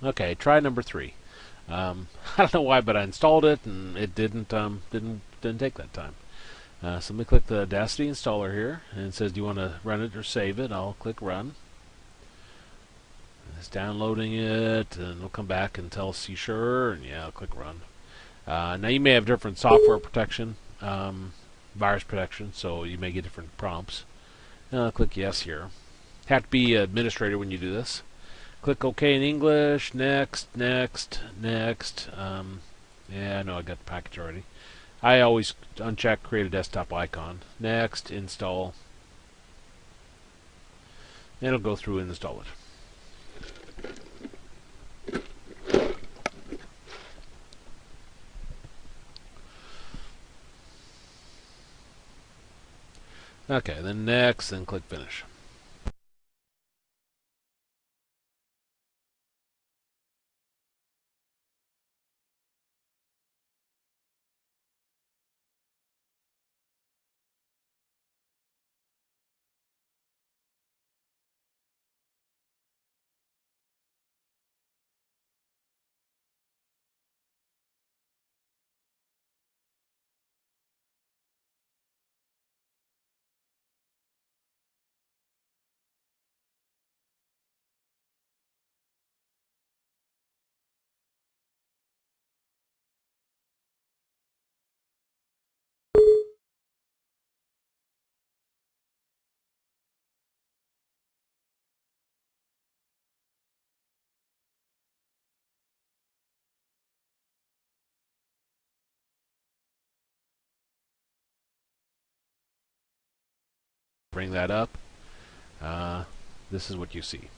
Okay, try number 3. I don't know why, but I installed it and it didn't take that time. So let me click the Audacity installer here, and it says, "Do you want to run it or save it?" I'll click Run. It's downloading it, and it'll come back and tell us you sure, and yeah, I'll click Run. Now you may have different software protection, virus protection, so you may get different prompts. I'll click Yes here. Have to be administrator when you do this. Click OK in English. Next, next, next. Yeah, I know I got the package already. I always uncheck create a desktop icon. Next, install. It'll go through and install it. Okay, then next, then click finish. Bring that up. This is what you see.